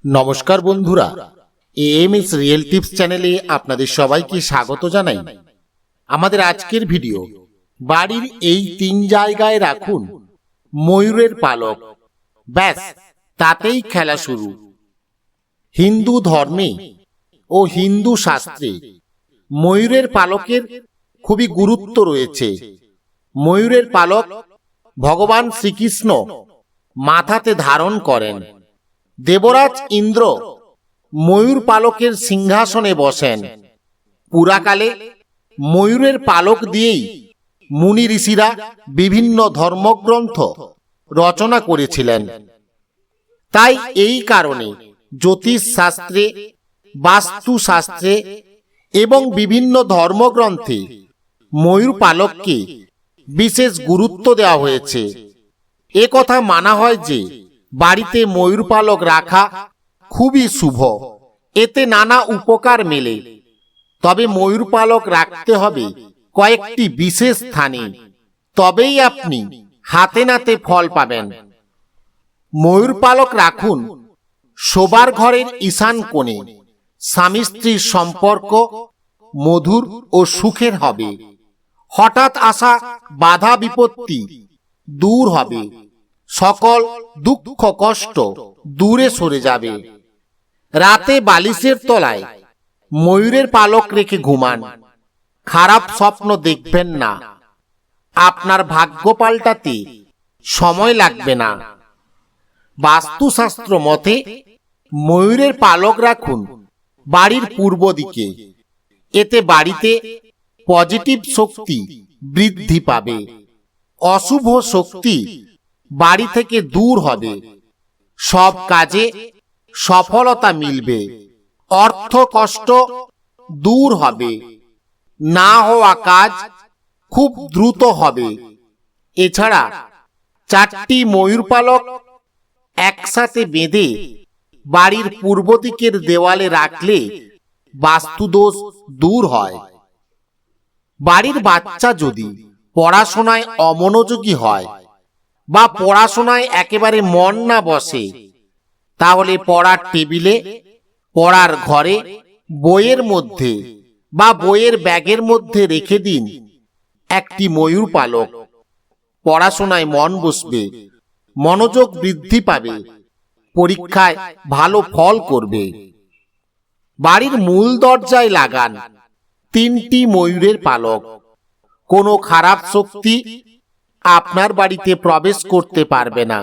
নমস্কার বন্ধুরা, AMS real tips চ্যানেলে আপনাদের সবাইকে স্বাগত জানাই। আমাদের আজকের ভিডিও, বাড়ির এই 3 জায়গায় রাখুন ময়ূরের পালক, ব্যাস তাতেই খেলা শুরু। হিন্দু ধর্মে ও হিন্দু শাস্ত্রে ময়ূরের পালকের খুবই গুরুত্ব রয়েছে। ময়ূরের পালক ভগবান শ্রীকৃষ্ণ মাথাতে ধারণ করেন। দেবরাজ ইন্দ্র ময়ূর পালকের সিংহাসনে বসেন। পুরাকালে ময়ূরের পালক দিয়েই মুনি ঋষিরা বিভিন্ন ধর্মগ্রন্থ রচনা করেছিলেন। তাই এই কারণে জ্যোতিষ শাস্ত্রে, বাস্তুশাস্ত্রে এবং বিভিন্ন ধর্মগ্রন্থে ময়ূর পালককে বিশেষ গুরুত্ব দেওয়া হয়েছে। এ কথা মানা হয় যে বাড়িতে ময়ূর পালক রাখা খুবই শুভ, এতে নানা উপকার মেলে। তবে ময়ূর পালক রাখতে হবে কয়েকটি বিশেষ স্থানে, তবেই আপনি হাতে নাতে ফল পাবেন। ময়ূর পালক রাখুন শোবার ঘরের ঈশান কোণে। স্বামী স্ত্রীর সম্পর্ক মধুর ও সুখের হবে। হঠাৎ আসা বাধা বিপত্তি দূর হবে। সকল দুঃখ কষ্ট দূরে সরে যাবে। রাতে বালিশের তলায় ময়ূরের পালক রেখে ঘুমান। খারাপ স্বপ্ন দেখবেন না। আপনার ভাগ্য পাল্টাতে সময় লাগবে না। বাস্তুশাস্ত্র মতে ময়ূরের পালক রাখুন বাড়ির পূর্ব দিকে। এতে বাড়িতে পজিটিভ শক্তি বৃদ্ধি পাবে। অশুভ শক্তি বাড়ি থেকে দূর হবে। সব কাজে সফলতা মিলবে। অর্থ কষ্ট দূর হবে। না হওয়া কাজ খুব দ্রুত হবে। এছাড়া 4টি ময়ূর পালক একসাথে বেঁধে বাড়ির পূর্ব দিকের দেওয়ালে রাখলে বাস্তুদোষ দূর হয়। বাড়ির বাচ্চা যদি পড়াশোনায় অমনোযোগী হয় বা পড়াশোনায় একেবারে মন না বসে, তাহলে পড়ার টেবিলে, পড়ার ঘরে, বইয়ের মধ্যে বা বইয়ের ব্যাগের মধ্যে রেখে দিন একটি ময়ূর পালক। পড়াশোনায় মন বসবে, মনোযোগ বৃদ্ধি পাবে, পরীক্ষায় ভালো ফল করবে। বাড়ির মূল দরজায় লাগান 3টি ময়ূরের পালক। কোনো খারাপ শক্তি আপনার বাড়িতে প্রবেশ করতে পারবে না।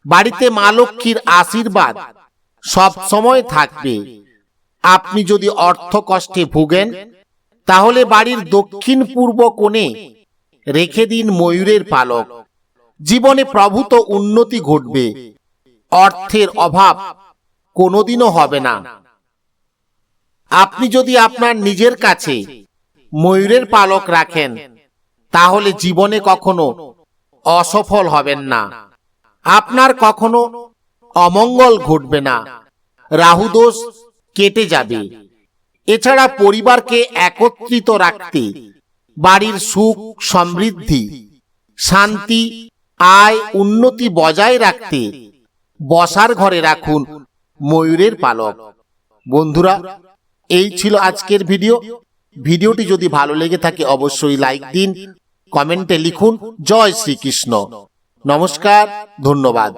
বাড়িতে মা লক্ষ্মীর আশীর্বাদ সব সময় থাকবে। আপনি যদি অর্থ কষ্টে ভুগেন, তাহলে বাড়ির দক্ষিণ পূর্ব কোণে রেখে দিন ময়ূরের পালক। জীবনে প্রভূত উন্নতি ঘটবে। অর্থের অভাব কোনোদিনও হবে না। আপনি যদি আপনার নিজের কাছে ময়ূরের পালক রাখেন, তাহলে জীবনে কখনো অসফল হবেন না। আপনার কখনো অমঙ্গল ঘটবে না। রাহুদোষ কেটে যাবে। এছাড়া পরিবারকে একত্রিত রাখতে, বাড়ির সুখ সমৃদ্ধি, শান্তি, আয়, উন্নতি বজায় রাখতে বসার ঘরে রাখুন ময়ূরের পালক। বন্ধুরা, এই ছিল আজকের ভিডিও। ভিডিওটি যদি ভালো লেগে থাকে অবশ্যই লাইক দিন, কমেন্টে লিখুন জয় শ্রীকৃষ্ণ। নমস্কার, ধন্যবাদ।